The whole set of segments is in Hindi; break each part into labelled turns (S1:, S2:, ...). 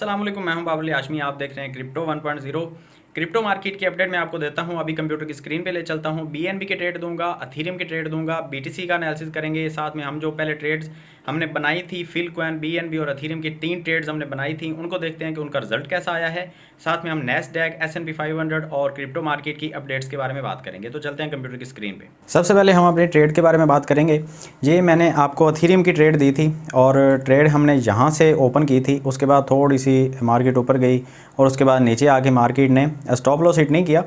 S1: अस्सलामुअलैकुम, मैं हूं बाबुल आशमी। आप देख रहे हैं क्रिप्टो 1.0। क्रिप्टो मार्केट की अपडेट मैं आपको देता हूं। अभी कंप्यूटर की स्क्रीन पे ले चलता हूं। बीएनबी के ट्रेड दूंगा, अथीरियम के ट्रेड दूंगा, बीटीसी का एनालिसिस करेंगे। साथ में हम जो पहले ट्रेड्स हमने बनाई थी फिलकॉइन, बीएनबी और अथीरियम की 3 ट्रेड्स हमने बनाई थी, उनको देखते हैं कि उनका रिजल्ट कैसा आया है। साथ में हम नैस्डैक, S&P 500 और क्रिप्टो मार्केट की अपडेट्स के बारे में बात करेंगे। तो चलते हैं कंप्यूटर की स्क्रीन पे। सबसे पहले हम अपने ट्रेड के बारे में बात करेंगे। ये मैंने आपको अथीरियम की ट्रेड दी थी और ट्रेड हमने यहाँ से ओपन की थी। उसके बाद थोड़ी सी मार्केट ऊपर गई और उसके बाद नीचे आके मार्केट ने स्टॉप लॉस हिट नहीं किया।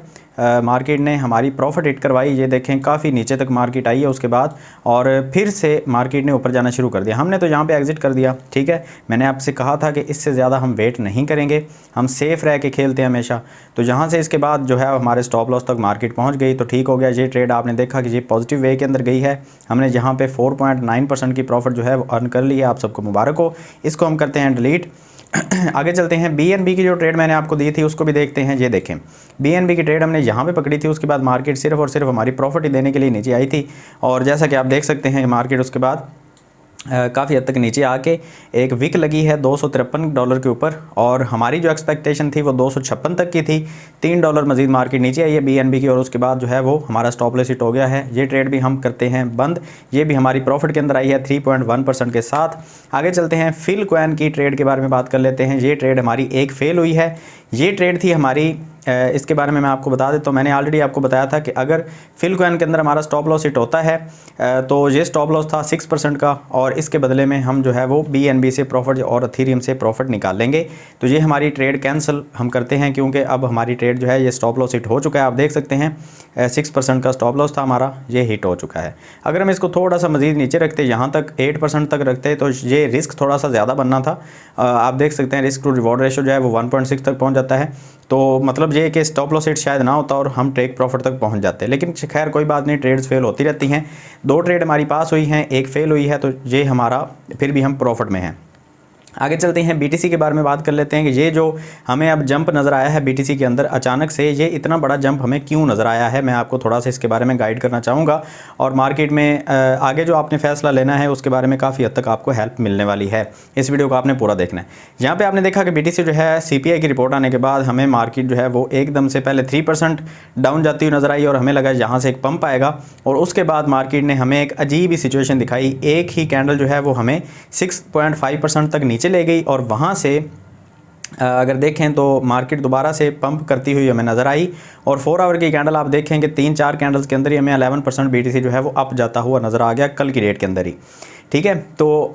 S1: मार्केट ने हमारी प्रॉफिट हिट करवाई। ये देखें काफ़ी नीचे तक मार्केट आई है उसके बाद, और फिर से मार्केट ने ऊपर जाना शुरू कर दिया। हमने तो यहाँ पे एग्जिट कर दिया। ठीक है, मैंने आपसे कहा था कि इससे ज़्यादा हम वेट नहीं करेंगे, हम सेफ़ रह के खेलते हैं हमेशा। तो यहाँ से इसके बाद जो है हमारे स्टॉप लॉस तक मार्केट पहुँच गई तो ठीक हो गया। ये ट्रेड आपने देखा कि ये पॉजिटिव वे के अंदर गई है। हमने यहाँ पे 4.9% की प्रॉफिट जो है वो अर्न कर ली है। आप सबको मुबारक हो। इसको हम करते हैं डिलीट। आगे चलते हैं। बीएनबी की जो ट्रेड मैंने आपको दी थी उसको भी देखते हैं। ये देखें, बीएनबी की ट्रेड हमने यहाँ पे पकड़ी थी। उसके बाद मार्केट सिर्फ और सिर्फ हमारी प्रॉफिट ही देने के लिए नीचे आई थी, और जैसा कि आप देख सकते हैं मार्केट उसके बाद काफ़ी हद तक नीचे आके एक विक लगी है $253 के ऊपर, और हमारी जो एक्सपेक्टेशन थी वो 256 तक की थी। $3 मजीद मार्केट नीचे आई है बीएनबी की, और उसके बाद जो है वो हमारा स्टॉप लॉस हिट हो गया है। ये ट्रेड भी हम करते हैं बंद। ये भी हमारी प्रॉफिट के अंदर आई है 3.1% के साथ। आगे चलते हैं, फिलकॉइन की ट्रेड के बारे में बात कर लेते हैं। ये ट्रेड हमारी एक फेल हुई है। ये ट्रेड थी हमारी, इसके बारे में मैं आपको बता देता हूँ। मैंने ऑलरेडी आपको बताया था कि अगर फिलकॉइन के अंदर हमारा स्टॉप लॉस हिट होता है तो ये स्टॉप लॉस था 6% का, और इसके बदले में हम जो है वो बीएनबी से प्रॉफिट और अथीरियम से प्रॉफिट निकाल लेंगे। तो ये हमारी ट्रेड कैंसिल हम करते हैं, क्योंकि अब हमारी ट्रेड जो है ये स्टॉप लॉस हिट हो चुका है। आप देख सकते हैं 6% का स्टॉप लॉस था हमारा, ये हिट हो चुका है। अगर हम इसको थोड़ा सा मज़ीद नीचे रखते, यहाँ तक 8% तक रखते, तो ये रिस्क थोड़ा सा ज़्यादा बनना था। आप देख सकते हैं रिस्क टू रिवॉर्ड रेशो जो है वो 1.6 तक पहुँच जाता है। तो मतलब ये कि स्टॉप लॉस हिट शायद ना होता और हम टेक प्रॉफिट तक पहुंच जाते। लेकिन खैर कोई बात नहीं, ट्रेड्स फेल होती रहती हैं। 2 ट्रेड हमारी पास हुई हैं, एक फेल हुई है, तो ये हमारा फिर भी हम प्रॉफिट में हैं। आगे चलते हैं, बीटीसी के बारे में बात कर लेते हैं कि ये जो हमें अब जंप नज़र आया है बीटीसी के अंदर अचानक से, ये इतना बड़ा जंप हमें क्यों नज़र आया है, मैं आपको थोड़ा सा इसके बारे में गाइड करना चाहूँगा। और मार्केट में आगे जो आपने फैसला लेना है उसके बारे में काफ़ी हद तक आपको हेल्प मिलने वाली है। इस वीडियो को आपने पूरा देखना है। यहाँ पर आपने देखा कि बीटीसी जो है CPI की रिपोर्ट आने के बाद हमें मार्केट जो है वो एकदम से पहले 3% डाउन जाती हुई नज़र आई, और हमें लगा यहाँ से एक पंप आएगा, और उसके बाद मार्केट ने हमें एक अजीब ही सिचुएशन दिखाई। एक ही कैंडल जो है वो हमें 6.5% तक नीचे ले गई, और वहाँ से अगर देखें तो मार्केट दोबारा से पंप करती हुई हमें नज़र आई। और 4 आवर की कैंडल आप देखें कि 3-4 कैंडल्स के अंदर ही हमें 11% बीटीसी जो है वो अप जाता हुआ नज़र आ गया कल की डेट के अंदर ही। ठीक है, तो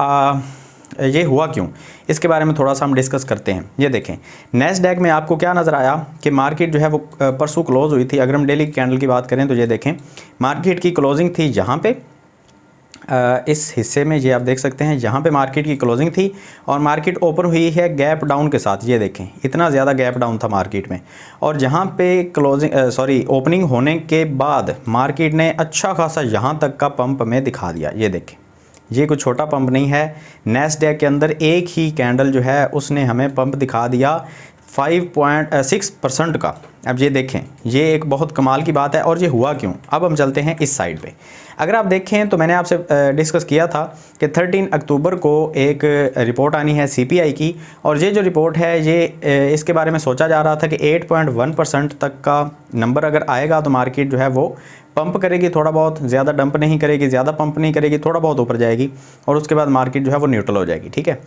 S1: ये हुआ क्यों, इसके बारे में थोड़ा सा हम डिस्कस करते हैं। ये देखें, नैस्डैक में आपको क्या नज़र आया कि मार्केट जो है वो परसों क्लोज़ हुई थी। अगर हम डेली कैंडल की बात करें तो ये देखें मार्केट की क्लोजिंग थी यहाँ पे, इस हिस्से में, ये आप देख सकते हैं यहाँ पे मार्केट की क्लोजिंग थी, और मार्केट ओपन हुई है गैप डाउन के साथ। ये देखें इतना ज़्यादा गैप डाउन था मार्केट में, और जहाँ पे ओपनिंग होने के बाद मार्केट ने अच्छा खासा यहाँ तक का पंप हमें दिखा दिया। ये देखें, ये कोई छोटा पंप नहीं है। नैस्डैक के अंदर एक ही कैंडल जो है उसने हमें पंप दिखा दिया 5.6% का। अब ये देखें, ये एक बहुत कमाल की बात है। और ये हुआ क्यों, अब हम चलते हैं इस साइड पे। अगर आप देखें तो मैंने आपसे डिस्कस किया था कि 13 अक्टूबर को एक रिपोर्ट आनी है CPI की, और ये जो रिपोर्ट है ये इसके बारे में सोचा जा रहा था कि 8.1% तक का नंबर अगर आएगा तो मार्केट जो है वो पंप करेगी, थोड़ा बहुत, ज़्यादा डंप नहीं करेगी, ज़्यादा पंप नहीं करेगी, थोड़ा बहुत ऊपर जाएगी, और उसके बाद मार्केट जो है वो न्यूट्रल हो जाएगी। ठीक है,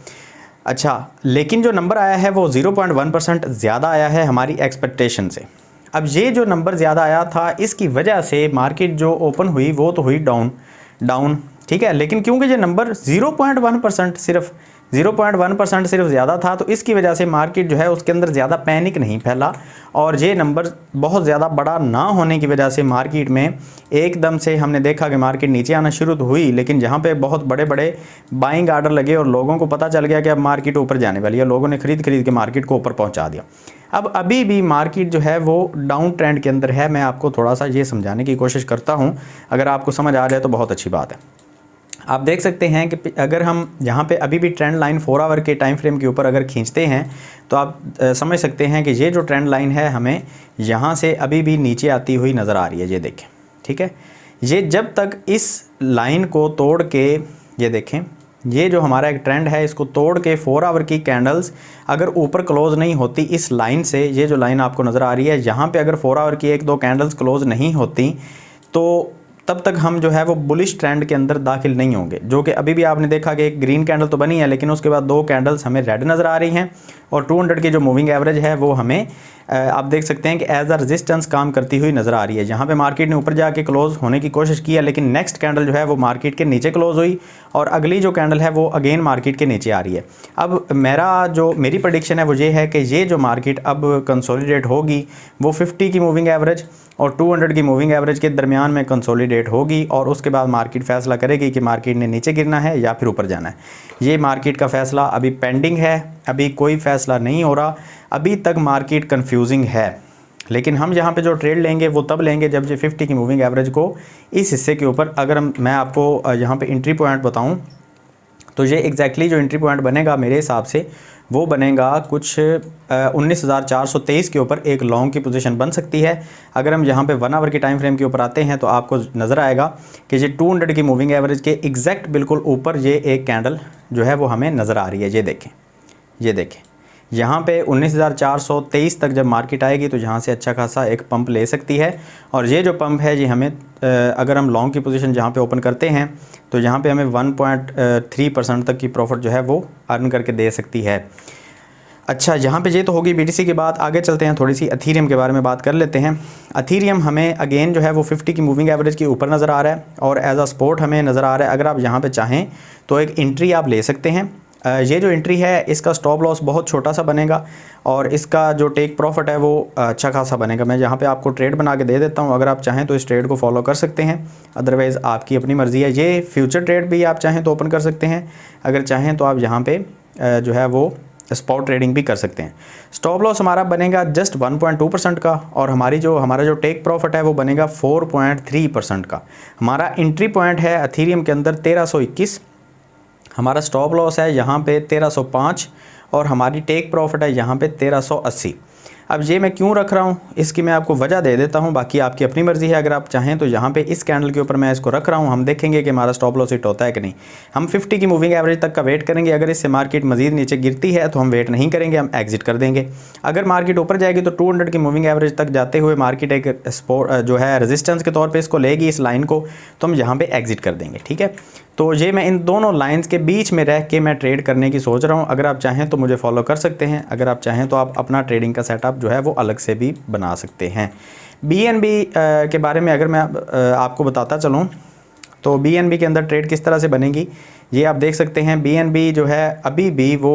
S1: अच्छा, लेकिन जो नंबर आया है वो 0.1% ज़्यादा आया है हमारी एक्सपेक्टेशन से। अब ये जो नंबर ज़्यादा आया था इसकी वजह से मार्केट जो ओपन हुई वो तो हुई डाउन। ठीक है, लेकिन क्योंकि ये नंबर 0.1% सिर्फ 0.1% सिर्फ ज़्यादा था, तो इसकी वजह से मार्केट जो है उसके अंदर ज़्यादा पैनिक नहीं फैला, और ये नंबर बहुत ज़्यादा बड़ा ना होने की वजह से मार्केट में एकदम से हमने देखा कि मार्केट नीचे आना शुरू तो हुई, लेकिन जहाँ पे बहुत बड़े बड़े बाइंग आर्डर लगे और लोगों को पता चल गया कि अब मार्केट ऊपर जाने वाली है, लोगों ने खरीद के मार्केट को ऊपर पहुँचा दिया। अब अभी भी मार्केट जो है वो डाउन ट्रेंड के अंदर है। मैं आपको थोड़ा सा ये समझाने की कोशिश करता हूँ, अगर आपको समझ आ जाए तो बहुत अच्छी बात है। आप देख सकते हैं कि अगर हम यहाँ पे अभी भी ट्रेंड लाइन 4 आवर के टाइम फ्रेम के ऊपर अगर खींचते हैं तो आप समझ सकते हैं कि ये जो ट्रेंड लाइन है हमें यहाँ से अभी भी नीचे आती हुई नज़र आ रही है। ये देखें, ठीक है, ये जब तक इस लाइन को तोड़ के, ये देखें ये जो हमारा एक ट्रेंड है इसको तोड़ के 4 आवर की कैंडल्स अगर ऊपर क्लोज़ नहीं होती इस लाइन से, ये जो लाइन आपको नज़र आ रही है यहाँ पे अगर 4 आवर की 1-2 कैंडल्स क्लोज़ नहीं होती तो तब तक हम जो है वो बुलिश ट्रेंड के अंदर दाखिल नहीं होंगे। जो कि अभी भी आपने देखा कि एक ग्रीन कैंडल तो बनी है लेकिन उसके बाद 2 कैंडल्स हमें रेड नज़र आ रही हैं और 200 की जो मूविंग एवरेज है वो हमें आप देख सकते हैं कि एज अ रेजिस्टेंस काम करती हुई नज़र आ रही है। यहाँ पे मार्केट ने ऊपर जाके क्लोज होने की कोशिश की है लेकिन नेक्स्ट कैंडल जो है वो मार्केट के नीचे क्लोज हुई और अगली जो कैंडल है वो अगेन मार्केट के नीचे आ रही है। अब मेरी प्रेडिक्शन है वो ये है कि ये जो मार्केट अब कंसोलिडेट होगी वो 50 की मूविंग एवरेज और 200 की मूविंग एवरेज के दरमियान में कंसोलिडेट होगी और उसके बाद मार्केट फैसला करेगी कि मार्केट ने नीचे गिरना है या फिर ऊपर जाना है। ये मार्केट का फैसला अभी पेंडिंग है, अभी कोई फैसला नहीं हो रहा, अभी तक मार्केट कंफ्यूजिंग है। लेकिन हम यहाँ पे जो ट्रेड लेंगे वो तब लेंगे जब ये 50 की मूविंग एवरेज को इस हिस्से के ऊपर अगर मैं आपको यहाँ पे एंट्री पॉइंट बताऊँ तो ये एग्जैक्टली जो एंट्री पॉइंट बनेगा मेरे हिसाब से वो बनेगा कुछ 19,423 के ऊपर एक लॉन्ग की पोजीशन बन सकती है। अगर हम यहाँ पे 1 आवर की टाइम फ्रेम के ऊपर आते हैं तो आपको नज़र आएगा कि ये 200 की मूविंग एवरेज के एग्जैक्ट बिल्कुल ऊपर ये एक कैंडल जो है वो हमें नज़र आ रही है। ये देखें यहाँ पे 19,423 तक जब मार्केट आएगी तो यहाँ से अच्छा खासा एक पंप ले सकती है और ये जो पंप है ये हमें अगर हम लॉन्ग की पोजीशन जहाँ पे ओपन करते हैं तो यहाँ पे हमें 1.3% तक की प्रॉफिट जो है वो अर्न करके दे सकती है। अच्छा, यहाँ पे ये तो होगी BTC की बात। आगे चलते हैं, थोड़ी सी अथीरियम के बारे में बात कर लेते हैं। अथीरियम हमें अगेन जो है वो 50 की मूविंग एवरेज के ऊपर नज़र आ रहा है और एज अ सपोर्ट हमें नज़र आ रहा है। अगर आप यहाँ पे चाहें तो एक एंट्री आप ले सकते हैं। ये जो एंट्री है इसका स्टॉप लॉस बहुत छोटा सा बनेगा और इसका जो टेक प्रॉफिट है वो अच्छा खासा बनेगा। मैं यहाँ पे आपको ट्रेड बना के दे देता हूँ, अगर आप चाहें तो इस ट्रेड को फॉलो कर सकते हैं, अदरवाइज़ आपकी अपनी मर्ज़ी है। ये फ्यूचर ट्रेड भी आप चाहें तो ओपन कर सकते हैं, अगर चाहें तो आप यहाँ पे जो है वो स्पॉट ट्रेडिंग भी कर सकते हैं। स्टॉप लॉस हमारा बनेगा जस्ट 1.2% का और हमारा जो टेक प्रॉफिट है वो बनेगा 4.3% का। हमारा एंट्री पॉइंट है अथीरियम के अंदर 1321, हमारा स्टॉप लॉस है यहाँ पे 1305 और हमारी टेक प्रॉफिट है यहाँ पे 1380। अब ये मैं क्यों रख रहा हूँ इसकी मैं आपको वजह दे देता हूँ, बाकी आपकी अपनी मर्ज़ी है। अगर आप चाहें तो यहाँ पे इस कैंडल के ऊपर मैं इसको रख रहा हूँ, हम देखेंगे कि हमारा स्टॉप लॉस हिट होता है कि नहीं। हम 50 की मूविंग एवरेज तक का वेट करेंगे, अगर इससे मार्केट मज़ीद नीचे गिरती है तो हम वेट नहीं करेंगे, हम एग्जिट कर देंगे। अगर मार्केट ऊपर जाएगी तो 200 की मूविंग एवरेज तक जाते हुए मार्केट एक जो है रेजिस्टेंस के तौर पर इसको लेगी, इस लाइन को, तो हम यहाँ पर एग्जिट कर देंगे। ठीक है, तो ये मैं इन दोनों लाइंस के बीच में रह के मैं ट्रेड करने की सोच रहा हूँ। अगर आप चाहें तो मुझे फॉलो कर सकते हैं, अगर आप चाहें तो आप अपना ट्रेडिंग का सेटअप जो है वो अलग से भी बना सकते हैं। BNB के बारे में अगर मैं आपको बताता चलूँ तो BNB के अंदर ट्रेड किस तरह से बनेगी ये आप देख सकते हैं। BNB जो है अभी भी वो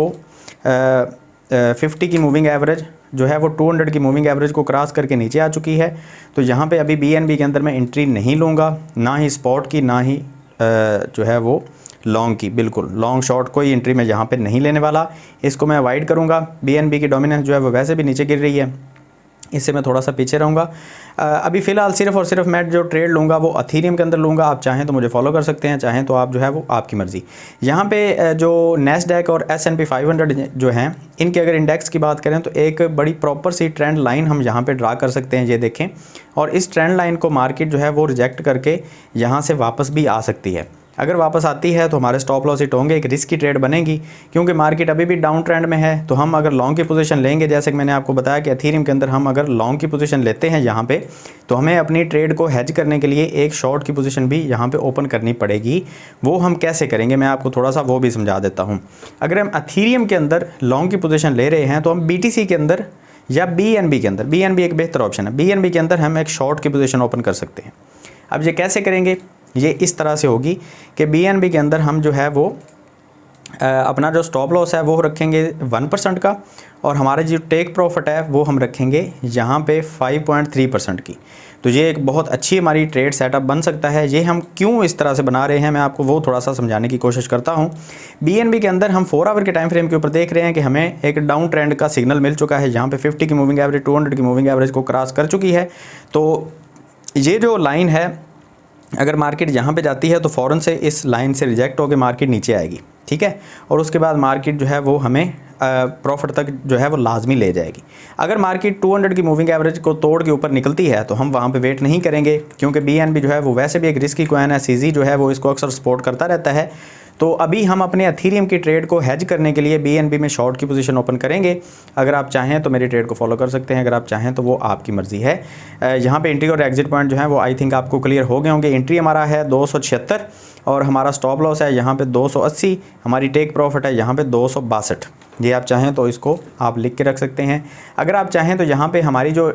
S1: 50 की मूविंग एवरेज जो है वो 200 की मूविंग एवरेज को क्रॉस करके नीचे आ चुकी है। तो यहाँ पे अभी BNB के अंदर मैं एंट्री नहीं लूँगा, ना ही स्पॉट की, ना ही जो है वो लॉन्ग की। बिल्कुल लॉन्ग शॉर्ट कोई एंट्री मैं यहाँ पे नहीं लेने वाला, इसको मैं अवॉइड करूँगा। BNB की डोमिनेंस जो है वो वैसे भी नीचे गिर रही है, इससे मैं थोड़ा सा पीछे रहूँगा। अभी फ़िलहाल सिर्फ और सिर्फ मैं जो ट्रेड लूँगा वो अथीरियम के अंदर लूँगा। आप चाहें तो मुझे फॉलो कर सकते हैं, चाहें तो आप जो है वो आपकी मर्ज़ी। यहाँ पे जो नैस्डैक और S&P 500 जो हैं इनके अगर इंडेक्स की बात करें तो एक बड़ी प्रॉपर सी ट्रेंड लाइन हम यहाँ पे ड्रा कर सकते हैं, ये देखें। और इस ट्रेंड लाइन को मार्केट जो है वो रिजेक्ट करके यहाँ से वापस भी आ सकती है। अगर वापस आती है तो हमारे स्टॉप लॉस हिट होंगे, एक रिस्की ट्रेड बनेगी क्योंकि मार्केट अभी भी डाउन ट्रेंड में है। तो हम अगर लॉन्ग की पोजीशन लेंगे, जैसे कि मैंने आपको बताया कि एथीरियम के अंदर हम अगर लॉन्ग की पोजीशन लेते हैं यहाँ पे, तो हमें अपनी ट्रेड को हेज करने के लिए एक शॉर्ट की पोजीशन भी यहाँ पे ओपन करनी पड़ेगी। वो हम कैसे करेंगे मैं आपको थोड़ा सा वो भी समझा देता हूँ। अगर हम एथीरियम के अंदर लॉन्ग की पोजीशन ले रहे हैं तो हम BTC के अंदर या BNB के अंदर, BNB एक बेहतर ऑप्शन है, BNB के अंदर हम एक शॉर्ट की पोजीशन ओपन कर सकते हैं। अब ये कैसे करेंगे, ये इस तरह से होगी कि BNB के अंदर हम जो है वो अपना जो स्टॉप लॉस है वो रखेंगे 1% का और हमारे जो टेक प्रॉफिट है वो हम रखेंगे यहाँ पे 5.3% की। तो ये एक बहुत अच्छी हमारी ट्रेड सेटअप बन सकता है। ये हम क्यों इस तरह से बना रहे हैं मैं आपको वो थोड़ा सा समझाने की कोशिश करता हूँ। BNB के अंदर हम 4 आवर के टाइम फ्रेम के ऊपर देख रहे हैं कि हमें एक डाउन ट्रेंड का सिग्नल मिल चुका है। यहाँ पे 50 की मूविंग एवरेज 200 की मूविंग एवरेज को क्रॉस कर चुकी है। तो ये जो लाइन है अगर मार्केट यहाँ पे जाती है तो फ़ौरन से इस लाइन से रिजेक्ट होकर मार्केट नीचे आएगी, ठीक है, और उसके बाद मार्केट जो है वो हमें प्रॉफिट तक जो है वो लाजमी ले जाएगी। अगर मार्केट 200 की मूविंग एवरेज को तोड़ के ऊपर निकलती है तो हम वहाँ पे वेट नहीं करेंगे क्योंकि BNB जो है वो वैसे भी एक रिस्की कॉइन है। CZ जो है वो इसको अक्सर सपोर्ट करता रहता है। तो अभी हम अपने एथीरियम की ट्रेड को हेज करने के लिए BNB में शॉर्ट की पोजीशन ओपन करेंगे। अगर आप चाहें तो मेरी ट्रेड को फॉलो कर सकते हैं, अगर आप चाहें तो वो आपकी मर्ज़ी है। यहाँ पे एंट्री और एग्जिट पॉइंट जो है वो आई थिंक आपको क्लियर हो गए होंगे। एंट्री हमारा है 276 और हमारा स्टॉप लॉस है यहाँ पे 280, हमारी टेक प्रॉफिट है यहाँ पे 262। ये आप चाहें तो इसको आप लिख के रख सकते हैं। अगर आप चाहें तो यहाँ पे हमारी जो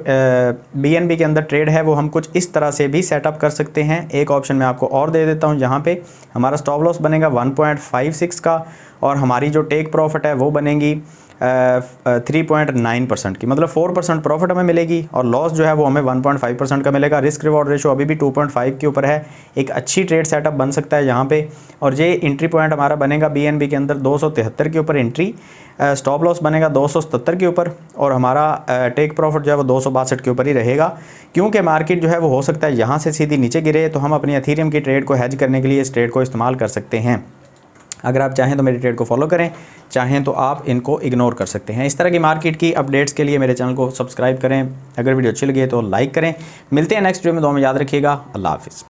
S1: BNB के अंदर ट्रेड है वो हम कुछ इस तरह से भी सेटअप कर सकते हैं। एक ऑप्शन मैं आपको और दे देता हूँ। यहाँ पे हमारा स्टॉप लॉस बनेगा 1.56 का और हमारी जो टेक प्रॉफिट है वो बनेगी 3.9% की, मतलब 4% प्रॉफिट हमें मिलेगी और लॉस जो है वो हमें 1.5% का मिलेगा। रिस्क रिवॉर्ड रेशो अभी भी 2.5 के ऊपर है। एक अच्छी ट्रेड सेटअप बन सकता है यहाँ पे। और ये एंट्री पॉइंट हमारा बनेगा BNB के अंदर 273 के ऊपर एंट्री, स्टॉप लॉस बनेगा 277 के ऊपर और हमारा टेक प्रॉफिट जो है वो 262 के ऊपर ही रहेगा। क्योंकि मार्केट जो है वो हो सकता है यहाँ से सीधी नीचे गिरे, तो हम अपनी एथीरियम की ट्रेड को हेज करने के लिए इस ट्रेड को इस्तेमाल कर सकते हैं। अगर आप चाहें तो मेरी ट्रेड को फॉलो करें, चाहें तो आप इनको इग्नोर कर सकते हैं। इस तरह की मार्केट की अपडेट्स के लिए मेरे चैनल को सब्सक्राइब करें। अगर वीडियो अच्छी लगी तो लाइक करें। मिलते हैं नेक्स्ट वीडियो में, दुआ में याद रखिएगा। अल्लाह हाफिज़।